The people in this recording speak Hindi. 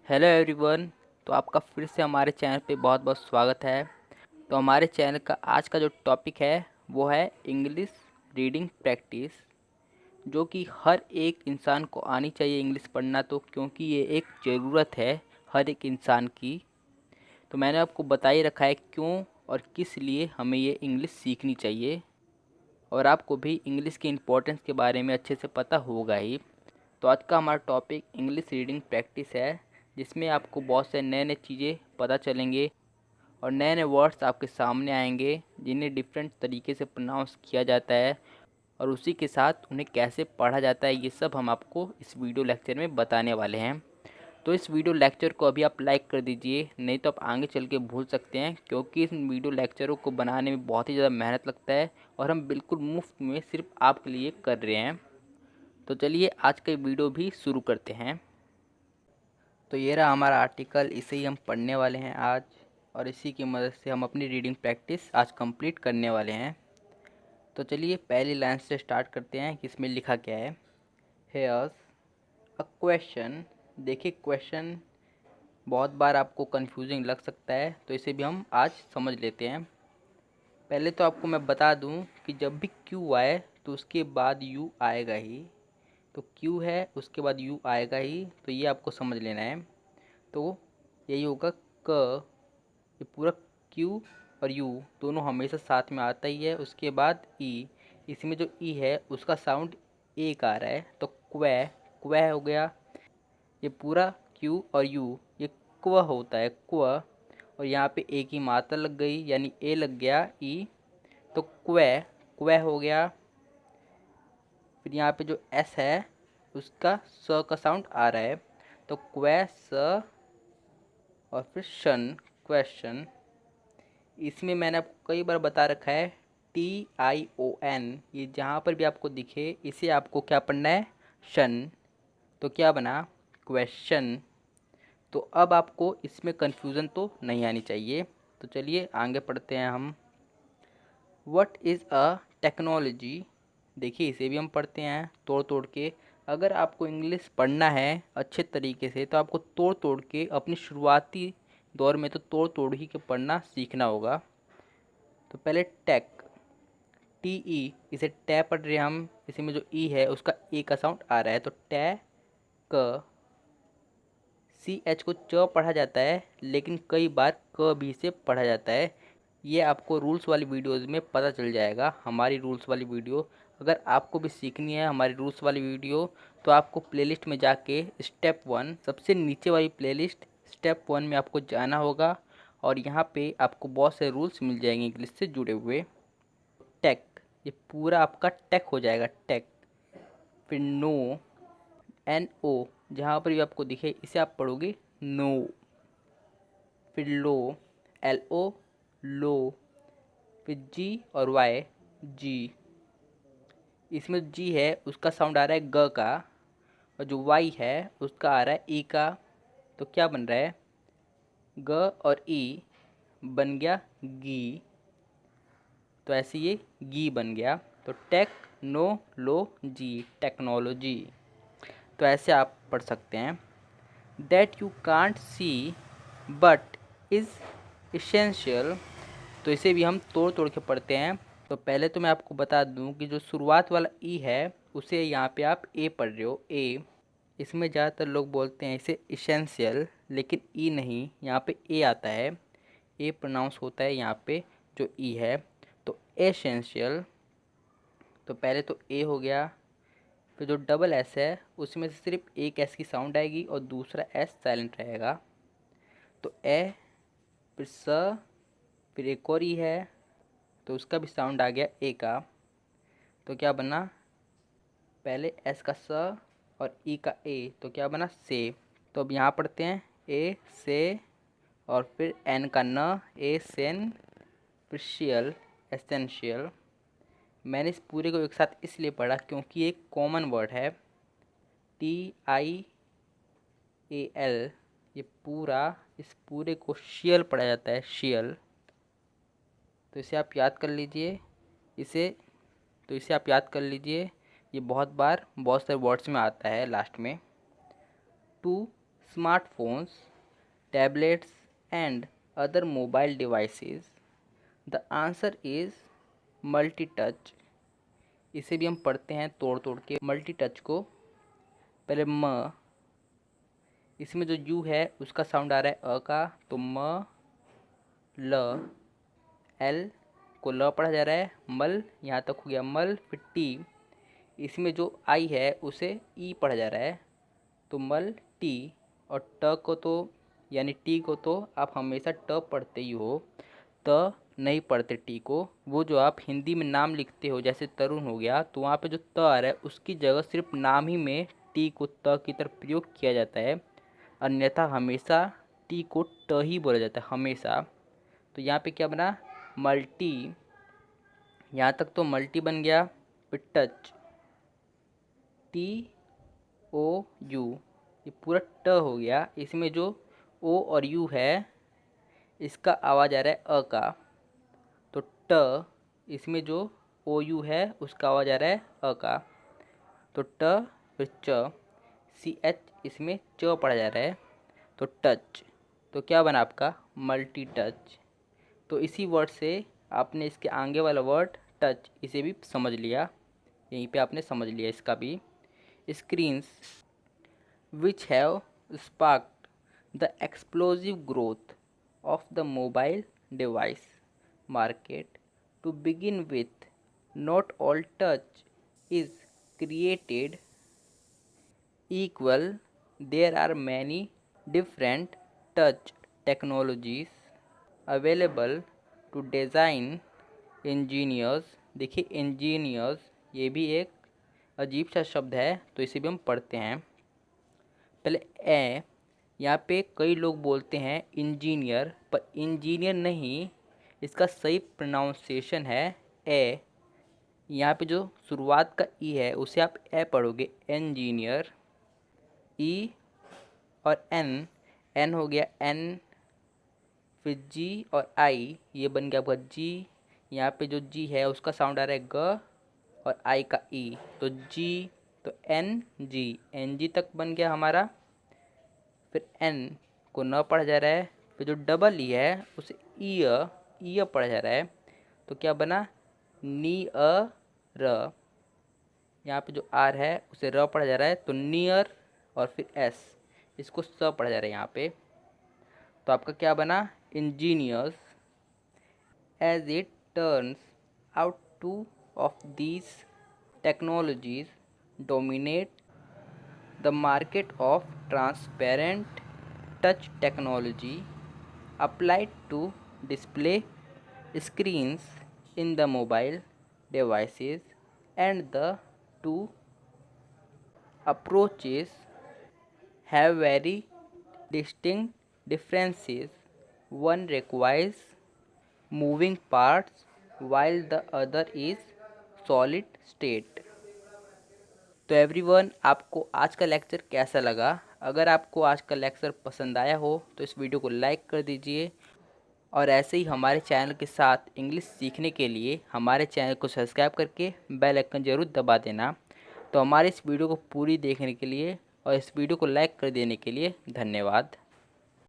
Hello everyone. तो आपका फिर से हमारे चैनल पे बहुत बहुत स्वागत है। तो हमारे चैनल का आज का जो टॉपिक है वो है इंग्लिश रीडिंग प्रैक्टिस, जो कि हर एक इंसान को आनी चाहिए इंग्लिश पढ़ना, तो क्योंकि ये एक ज़रूरत है हर एक इंसान की। तो मैंने आपको बता ही रखा है क्यों और किस लिए हमें ये इंग्लिश सीखनी चाहिए, और आपको भी इंग्लिश की इम्पोर्टेंस के बारे में अच्छे से पता होगा ही। तो आज का हमारा टॉपिक इंग्लिश रीडिंग प्रैक्टिस है, जिसमें आपको बहुत से नए नए चीज़ें पता चलेंगे और नए नए वर्ड्स आपके सामने आएंगे जिन्हें डिफरेंट तरीके से प्रोनाउंस किया जाता है, और उसी के साथ उन्हें कैसे पढ़ा जाता है, ये सब हम आपको इस वीडियो लेक्चर में बताने वाले हैं। तो इस वीडियो लेक्चर को अभी आप लाइक कर दीजिए, नहीं तो आप आगे चल के भूल सकते हैं, क्योंकि इस वीडियो लेक्चरों को बनाने में बहुत ही ज़्यादा मेहनत लगता है और हम बिल्कुल मुफ्त में सिर्फ आपके लिए कर रहे हैं। तो चलिए आज का वीडियो भी शुरू करते हैं। तो ये रहा हमारा आर्टिकल, इसे ही हम पढ़ने वाले हैं आज, और इसी की मदद से हम अपनी रीडिंग प्रैक्टिस आज कंप्लीट करने वाले हैं। तो चलिए पहली लाइन से स्टार्ट करते हैं कि इसमें लिखा क्या है। Hairs a question. देखिए, क्वेश्चन बहुत बार आपको कंफ्यूजिंग लग सकता है, तो इसे भी हम आज समझ लेते हैं। पहले तो आपको मैं बता दूं कि जब भी क्यू आए तो उसके बाद यू आएगा ही। तो क्यू है उसके बाद यू आएगा ही, तो ये आपको समझ लेना है। तो यही होगा क। ये पूरा क्यू और यू दोनों हमेशा साथ में आता ही है। उसके बाद ई, इसमें जो ई है उसका साउंड एक आ रहा है, तो क्वै क्वै हो गया। ये पूरा क्यू और यू ये क्व होता है, क्व। और यहाँ पे एक ही मात्रा लग गई यानी ए लग गया ई, तो क्वै क्वै हो गया। फिर यहाँ पे जो एस है उसका स का साउंड आ रहा है, तो क्वै स। और फिर शन, क्वेश्चन। इसमें मैंने आपको कई बार बता रखा है TION, ये जहाँ पर भी आपको दिखे इसे आपको क्या पढ़ना है, शन। तो क्या बना, क्वेश्चन। तो अब आपको इसमें कन्फ्यूज़न तो नहीं आनी चाहिए। तो चलिए आगे पढ़ते हैं हम। What is a technology. देखिए इसे भी हम पढ़ते हैं तोड़ तोड़ के। अगर आपको इंग्लिश पढ़ना है अच्छे तरीके से तो आपको तोड़ तोड़ के अपनी शुरुआती दौर में तो तोड़ तोड़ ही के पढ़ना सीखना होगा। तो पहले टेक, TE, इसे टे पढ़ रहे हैं हम। इसी में जो ई है उसका ए का साउंड आ रहा है, तो टे क। CH को च पढ़ा जाता है, लेकिन कई बार क भी से पढ़ा जाता है। ये आपको रूल्स वाली वीडियोज़ में पता चल जाएगा, हमारी रूल्स वाली वीडियो। अगर आपको भी सीखनी है हमारी रूल्स वाली वीडियो, तो आपको प्लेलिस्ट में जाके स्टेप 1 सबसे नीचे वाली प्लेलिस्ट स्टेप 1 में आपको जाना होगा, और यहाँ पे आपको बहुत से रूल्स मिल जाएंगे इंग्लिश से जुड़े हुए। टेक, ये पूरा आपका टेक हो जाएगा, टेक। फिर नो, NO, जहाँ पर भी आपको दिखे इसे आप पढ़ोगे नो। फिर लो, LO, लो। फिर जी और वाई, जी। इसमें जी है उसका साउंड आ रहा है ग का, और जो वाई है उसका आ रहा है ई का। तो क्या बन रहा है, ग और ई बन गया गी। तो ऐसे ये गी बन गया। तो टेक नो लो जी, टेक्नोलॉजी। तो ऐसे आप पढ़ सकते हैं। That you can't see but is essential. तो इसे भी हम तोड़ तोड़ के पढ़ते हैं। तो पहले तो मैं आपको बता दूं कि जो शुरुआत वाला ई है उसे यहाँ पे आप ए पढ़ रहे हो, ए। इसमें ज़्यादातर लोग बोलते हैं इसे इसेंशियल, लेकिन ई नहीं, यहाँ पे ए आता है, ए प्रोनाउंस होता है यहाँ पे जो ई है। तो एसेंशियल। तो पहले तो ए हो गया। फिर जो डबल एस है उसमें से सिर्फ एक एस की साउंड आएगी और दूसरा एस साइलेंट रहेगा। तो ए, फिर स, फिर एक और ई है, तो उसका भी साउंड आ गया ए का। तो क्या बना, पहले एस का स और ई का ए, तो क्या बना, से। तो अब यहाँ पढ़ते हैं ए से, और फिर एन का न, ए सेन, फिर शियल, एसेंशियल। मैंने इस पूरे को एक साथ इसलिए पढ़ा क्योंकि एक कॉमन वर्ड है, TIAL। ये पूरा, इस पूरे को शियल पढ़ा जाता है, शियल। तो इसे आप याद कर लीजिए, इसे तो इसे आप याद कर लीजिए। ये बहुत बार बहुत सारे वर्ड्स में आता है लास्ट में। Two smartphones, tablets and other mobile devices? The answer is multi-touch. इसे भी हम पढ़ते हैं तोड़ तोड़ के मल्टी टच को। पहले म, इसमें जो यू है उसका साउंड आ रहा है अ का, तो म, ल, एल को ल पढ़ा जा रहा है, मल यहाँ तक हो गया मल। फिर टी, इसमें जो आई है उसे ई पढ़ा जा रहा है, तो मल टी। और ट को तो यानी टी को तो आप हमेशा ट पढ़ते ही हो, त नहीं पढ़ते टी को। वो जो आप हिंदी में नाम लिखते हो जैसे तरुण हो गया, तो वहाँ पे जो त आ रहा है उसकी जगह सिर्फ नाम ही में टी को त की तरफ प्रयोग किया जाता है, अन्यथा हमेशा टी को ट ही बोला जाता है हमेशा। तो यहाँ पे क्या बना, मल्टी। यहाँ तक तो मल्टी बन गया। फिर टच, टी ओ यू, ये पूरा ट हो गया। इसमें जो ओ और यू है इसका आवाज़ आ रहा है अ का, तो ट। इसमें जो ओ यू है उसका आवाज़ आ रहा है अ का, तो ट। फिर च, सी एच इसमें च पढ़ा जा रहा है, तो टच। तो क्या बना आपका, मल्टी टच। तो इसी वर्ड से आपने इसके आगे वाला वर्ड टच इसे भी समझ लिया, यहीं पे आपने समझ लिया इसका भी। Screens which have sparked the explosive growth of the mobile device market. To begin with, not all touch is created equal. There are many different touch technologies available to design engineers. देखिए engineers ये भी एक अजीब सा शब्द है, तो इसे भी हम पढ़ते हैं। पहले ए, यहाँ पे कई लोग बोलते हैं इंजीनियर, पर इंजीनियर नहीं, इसका सही प्रोनाउंसिएशन है ए। यहाँ पे जो शुरुआत का ई है उसे आप ए पढ़ोगे, इंजीनियर। ई और एन, एन हो गया एन, फिर जी और आई, ये बन गया आपका जी। यहाँ पे जो जी है उसका साउंड आ रहा है ग, और आई का ई, तो जी, तो एन जी, एन जी तक बन गया हमारा। फिर एन को न पढ़ा जा रहा है, फिर जो डबल ई है उसे ई पढ़ा जा रहा है, तो क्या बना, नी अ र। यहाँ पे जो आर है उसे र पढ़ा जा रहा है, तो नियर। और फिर एस, इसको स पढ़ा जा रहा है यहाँ पे, तो आपका क्या बना, engineers. As it turns out, two of these technologies dominate the market of transparent touch technology applied to display screens in the mobile devices, and the two approaches have very distinct differences. One requires moving parts while the other is solid state. तो एवरीवन, आपको आज का लेक्चर कैसा लगा? अगर आपको आज का लेक्चर पसंद आया हो तो इस वीडियो को लाइक कर दीजिए, और ऐसे ही हमारे चैनल के साथ इंग्लिश सीखने के लिए हमारे चैनल को सब्सक्राइब करके बेल आइकन ज़रूर दबा देना। तो हमारे इस वीडियो को पूरी देखने के लिए और इस वीडियो को लाइक कर देने के लिए धन्यवाद।